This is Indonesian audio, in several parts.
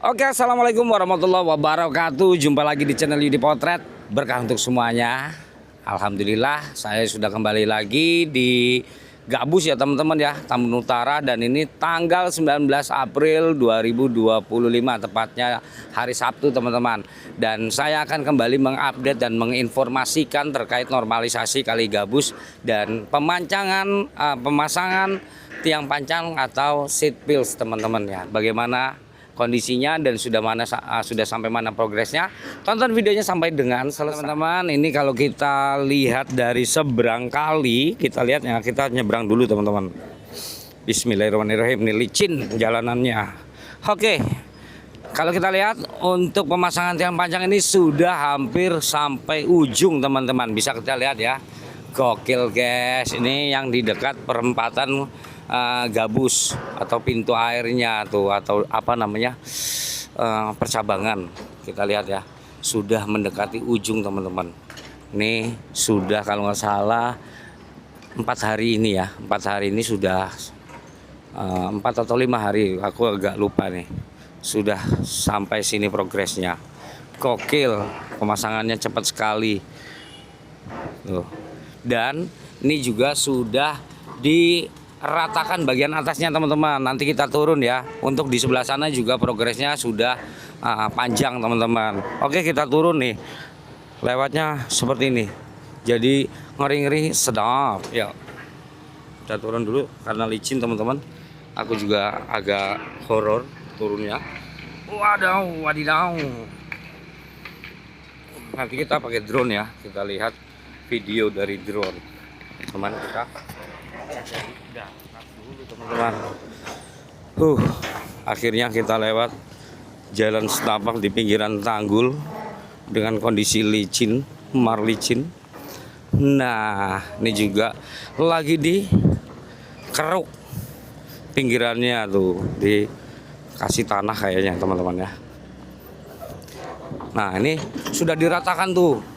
Oke, assalamualaikum warahmatullahi wabarakatuh. Jumpa lagi di channel Yudi Potret. Berkah untuk semuanya. Alhamdulillah, saya sudah kembali lagi di Gabus ya teman-teman ya, Tambun Utara. Dan ini tanggal 19 April 2025, tepatnya hari Sabtu teman-teman. Dan saya akan kembali mengupdate dan menginformasikan terkait normalisasi Kali Gabus dan pemasangan tiang pancang atau seat pills teman-teman ya. Bagaimana kondisinya dan sudah sampai mana progresnya. Tonton videonya sampai dengan selesai teman-teman. Ini kalau kita lihat dari seberang kali, kita lihat ya, kita nyebrang dulu teman-teman. Bismillahirrahmanirrahim. Ini licin jalanannya. Oke, kalau kita lihat untuk pemasangan tiang panjang ini sudah hampir sampai ujung teman-teman. Bisa kita lihat ya, gokil guys. Ini yang di dekat perempatan Gabus atau pintu airnya tuh, atau apa namanya, percabangan. Kita lihat ya, sudah mendekati ujung teman-teman. Ini sudah kalau nggak salah 4 hari ini ya, 4 hari ini sudah 4 atau 5 hari, aku agak lupa nih, sudah sampai sini progresnya. Gokil, pemasangannya cepat sekali tuh. Dan ini juga sudah diratakan bagian atasnya teman-teman. Nanti kita turun ya. Untuk di sebelah sana juga progresnya sudah panjang teman-teman. Oke, kita turun nih. Lewatnya seperti ini. Jadi ngeri-ngeri sedap. Ya. Kita turun dulu karena licin teman-teman. Aku juga agak horor turunnya. Waduh, wadidaw. Nanti kita pakai drone ya. Kita lihat video dari drone. Teman kita. Teman-teman, akhirnya kita lewat jalan setapak di pinggiran tanggul dengan kondisi licin, marlicin. Nah, ini juga lagi dikeruk pinggirannya tuh, dikasih tanah kayaknya teman-teman ya. Nah, ini sudah diratakan tuh.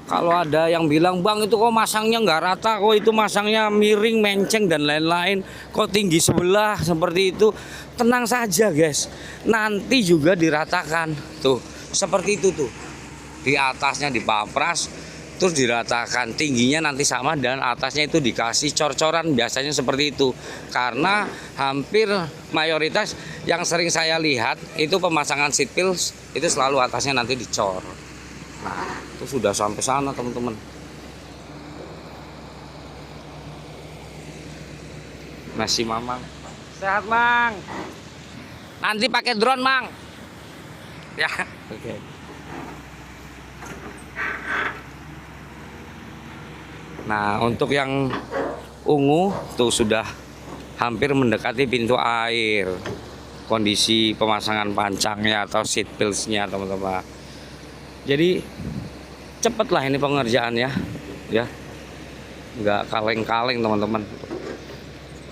Kalau ada yang bilang, bang itu kok masangnya nggak rata, kok itu masangnya miring, menceng dan lain-lain, kok tinggi sebelah seperti itu, tenang saja guys, nanti juga diratakan tuh, seperti itu tuh, di atasnya dipapras, terus diratakan, tingginya nanti sama dan atasnya itu dikasih cor-coran, biasanya seperti itu, karena hampir mayoritas yang sering saya lihat itu pemasangan seat pills itu selalu atasnya nanti dicor. Nah, itu sudah sampai sana teman-teman. Masih Mamang. Sehat Mang. Nanti pakai drone Mang. Ya, oke. Nah, untuk yang ungu tuh sudah hampir mendekati pintu air. Kondisi pemasangan pancangnya atau seat pills-nya teman-teman. Jadi cepatlah ini pengerjaannya ya, nggak kaleng-kaleng teman-teman,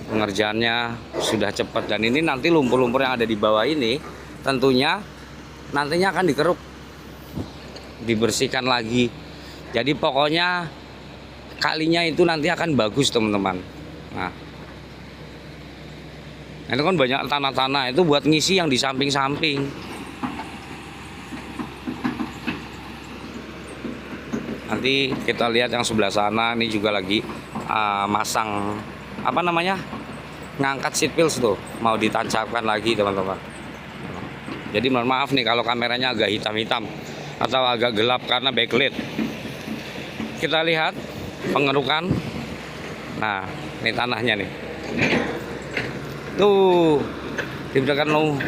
pengerjaannya sudah cepat. Dan ini nanti lumpur-lumpur yang ada di bawah ini tentunya nantinya akan dikeruk, dibersihkan lagi. Jadi pokoknya kalinya itu nanti akan bagus teman-teman. Nah, itu kan banyak tanah-tanah itu buat ngisi yang di samping-samping. Nanti kita lihat yang sebelah sana, ini juga lagi masang apa namanya, ngangkat seat pills tuh, mau ditancapkan lagi teman-teman. Jadi mohon maaf nih kalau kameranya agak hitam-hitam atau agak gelap karena backlit. Kita lihat pengerukan. Nah, ini tanahnya nih. Tuh, diberikan lo.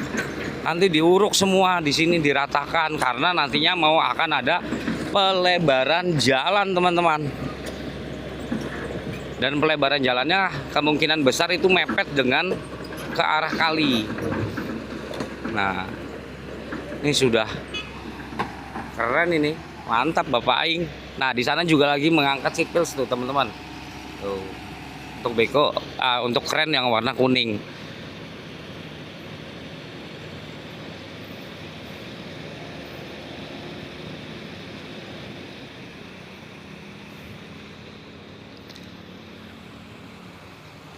Nanti diuruk semua di sini, diratakan karena nantinya mau akan ada pelebaran jalan teman-teman. Dan pelebaran jalannya kemungkinan besar itu mepet dengan ke arah kali. Nah, ini sudah keren ini, mantap Bapak Aing. Nah, di sana juga lagi mengangkat seat pills tuh teman-teman. Tuh, untuk beko, untuk keren yang warna kuning.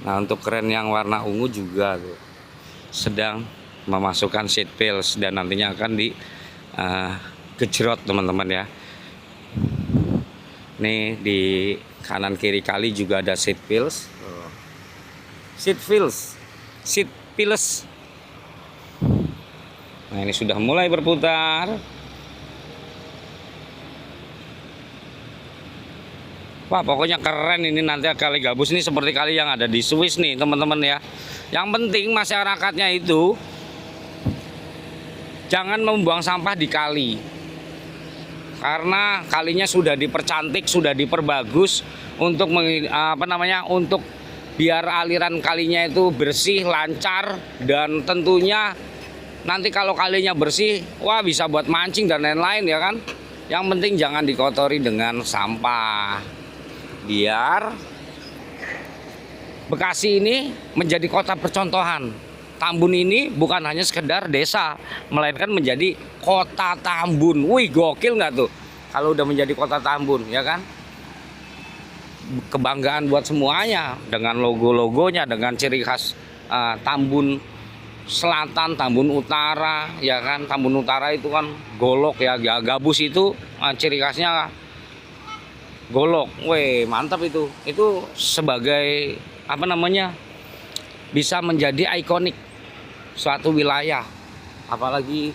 Nah, untuk kren yang warna ungu juga tuh sedang memasukkan seat pills dan nantinya akan di gejrot teman-teman ya. Nih di kanan kiri kali juga ada seat pills. Seat pills, seat pills. Nah ini sudah mulai berputar. Wah pokoknya keren ini, nanti kali gabus ini seperti kali yang ada di Swiss nih teman-teman ya. Yang penting masyarakatnya itu jangan membuang sampah di kali. Karena kalinya sudah dipercantik, sudah diperbagus untuk untuk biar aliran kalinya itu bersih, lancar, dan tentunya nanti kalau kalinya bersih, wah bisa buat mancing dan lain-lain ya kan. Yang penting jangan dikotori dengan sampah. Biar Bekasi ini menjadi kota percontohan. Tambun ini bukan hanya sekedar desa, melainkan menjadi kota Tambun. Wih, gokil nggak tuh kalau udah menjadi kota Tambun, ya kan? Kebanggaan buat semuanya dengan logo-logonya, dengan ciri khas Tambun Selatan, Tambun Utara, ya kan? Tambun Utara itu kan golok ya, gabus itu ciri khasnya golok. Weh, mantap itu. Itu sebagai bisa menjadi ikonik suatu wilayah, apalagi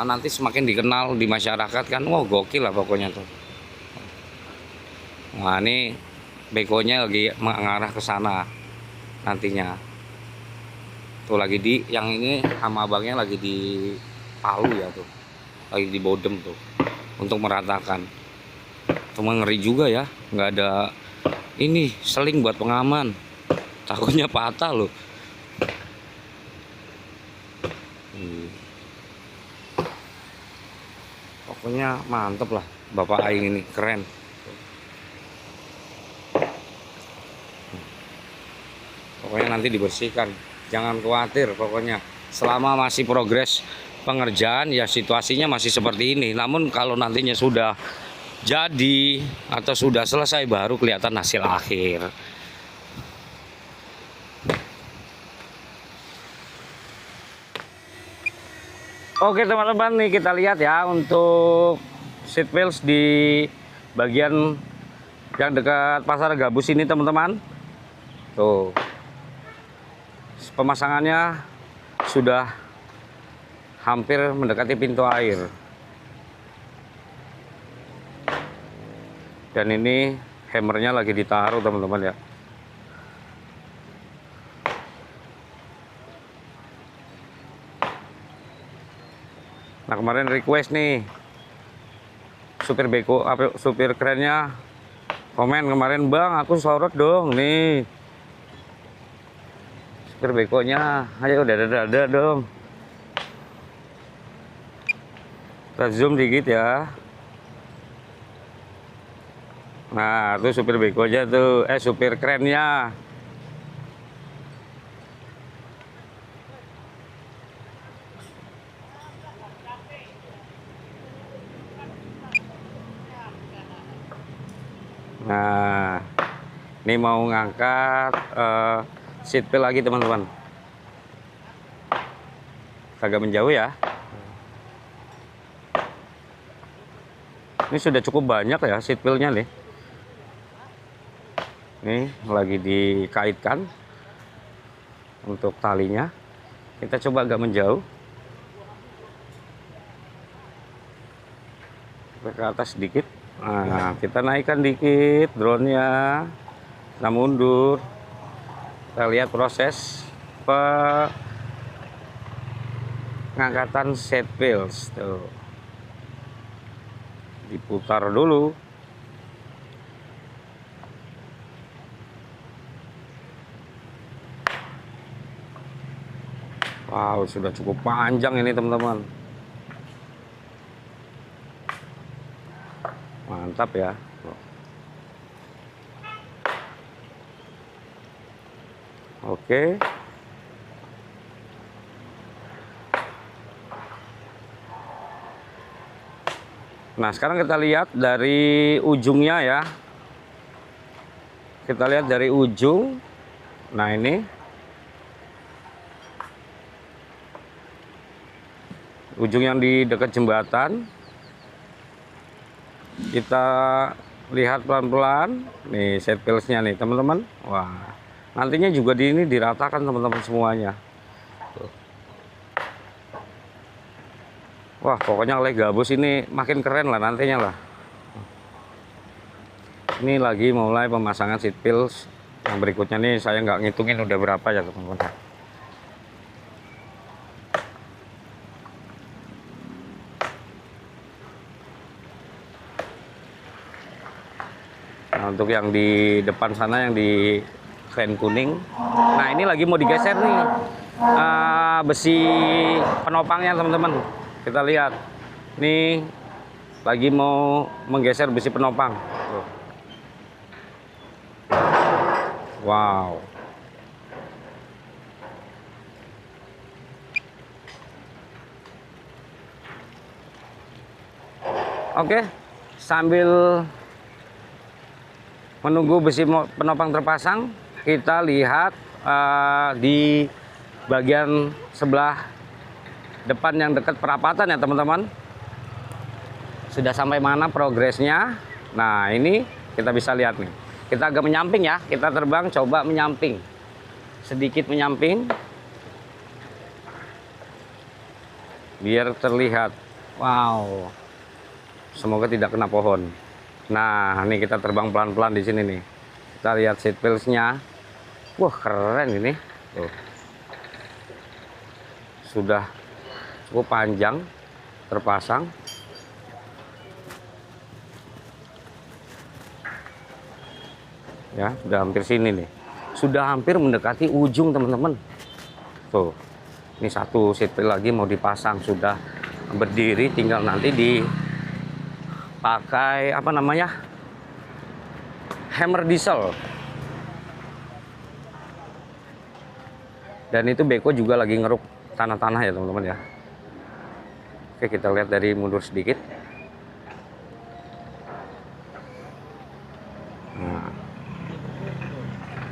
nanti semakin dikenal di masyarakat kan, wah gokil lah pokoknya tuh. Nah ini bekonya lagi mengarah ke sana nantinya tuh, lagi di yang ini sama abangnya lagi di Palu ya tuh, lagi di Bodem tuh untuk meratakan. Cuma ngeri juga ya, nggak ada ini seling buat pengaman, takutnya patah loh. Pokoknya mantep lah Bapak Aing ini, keren. Pokoknya nanti dibersihkan, jangan khawatir. Pokoknya selama masih progres pengerjaan ya situasinya masih seperti ini. Namun kalau nantinya sudah jadi atau sudah selesai baru kelihatan hasil akhir. Oke teman-teman, nih kita lihat ya untuk seat wheels di bagian yang dekat pasar gabus ini teman-teman. Tuh, pemasangannya sudah hampir mendekati pintu air. Dan ini hammernya lagi ditaruh teman-teman ya. Nah kemarin request nih supir beko, supir kerennya komen kemarin, bang aku sorot dong nih supir bekonya, ayo udah ada dong, kita zoom dikit ya. Nah tuh supir bekonya tuh, supir kerennya. Nah, ini mau ngangkat seat belt lagi teman-teman. Agak menjauh ya. Ini sudah cukup banyak ya seat beltnya nih. Ini lagi dikaitkan untuk talinya. Kita coba agak menjauh. Ke atas sedikit. Nah, kita naikkan dikit drone-nya. Kita mundur. Kita lihat proses pengangkatan seat belts tuh. Diputar dulu. Wow, sudah cukup panjang ini teman-teman. Mantap ya. Oke. Nah sekarang kita lihat dari ujungnya ya. Kita lihat dari ujung. Nah ini ujung yang di dekat jembatan. Kita lihat pelan-pelan nih seat pills-nya nih teman-teman. Wah, nantinya juga di ini diratakan teman-teman semuanya. Tuh. Wah, pokoknya oleh Gabus ini makin keren lah nantinya lah. Ini lagi mulai pemasangan seat pills. Yang berikutnya nih saya nggak ngitungin udah berapa ya teman-teman. Nah, untuk yang di depan sana yang di fan kuning, nah ini lagi mau digeser nih besi penopangnya teman-teman. Kita lihat nih lagi mau menggeser besi penopang. Wow. Oke, sambil menunggu besi penopang terpasang, kita lihat di bagian sebelah depan yang dekat perapatan ya teman-teman. Sudah sampai mana progresnya? Nah, ini kita bisa lihat nih. Kita agak menyamping ya, kita terbang coba menyamping. Sedikit menyamping. Biar terlihat. Wow. Semoga tidak kena pohon. Nah, ini kita terbang pelan-pelan di sini nih. Kita lihat seat pills-nya. Wah, keren ini. Tuh. Sudah cukup panjang terpasang. Ya, sudah hampir sini nih. Sudah hampir mendekati ujung, teman-teman. Tuh. Ini satu seat pill lagi mau dipasang, sudah berdiri, tinggal nanti dipakai apa namanya? Hammer diesel. Dan itu beko juga lagi ngeruk tanah-tanah ya, teman-teman ya. Oke, kita lihat dari mundur sedikit. Nah,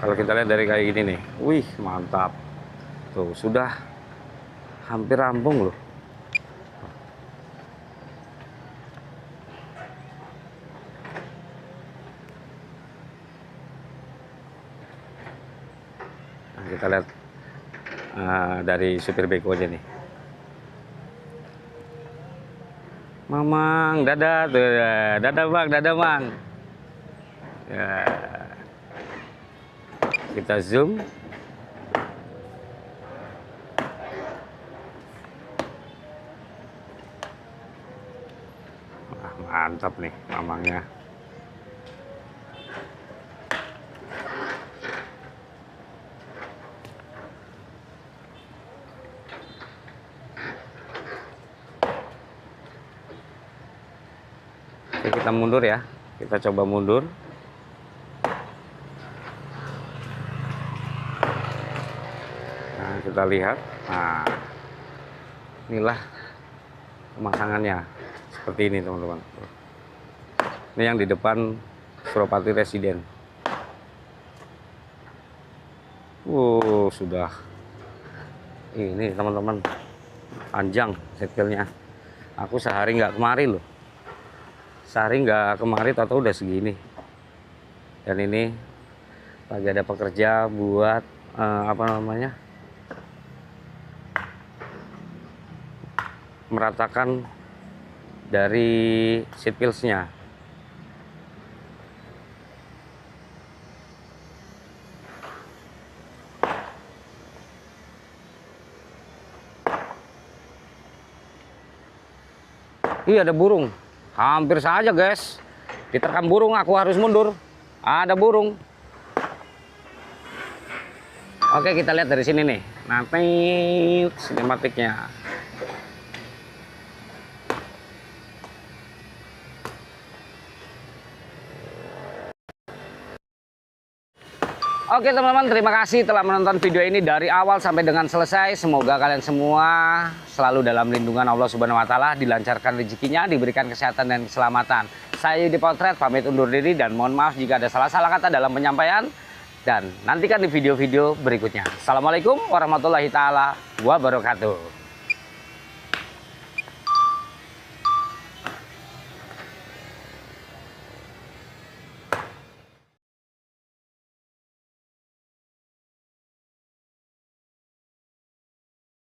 kalau kita lihat dari kayak gini nih, wih mantap. Tuh, sudah hampir rampung loh. Nah, kita lihat dari supir beko aja nih. Mamang, dadah tuh, dadah bang, dadah bang. Ya. Kita zoom. Wah, mantap nih mamangnya. Oke, kita mundur ya. Kita coba mundur. Nah, kita lihat. Nah, inilah pemasangannya. Seperti ini, teman-teman. Ini yang di depan Suropati Residen. Sudah. Ini, teman-teman. Panjang seat pills-nya. Aku sehari nggak kemari loh. Sehari nggak kemari atau udah segini. Dan ini lagi ada pekerja buat apa namanya, meratakan dari seat pills-nya. Iya, ada burung. Hampir saja guys, diterkam burung, aku harus mundur. Ada burung. Oke, kita lihat dari sini nih. Nanti sinematiknya. Oke teman-teman, terima kasih telah menonton video ini dari awal sampai dengan selesai. Semoga kalian semua selalu dalam lindungan Allah Subhanahu wa Ta'ala, dilancarkan rezekinya, diberikan kesehatan dan keselamatan. Saya Yudi Potret pamit undur diri dan mohon maaf jika ada salah-salah kata dalam penyampaian. Dan nantikan di video-video berikutnya. Assalamualaikum warahmatullahi taala wabarakatuh.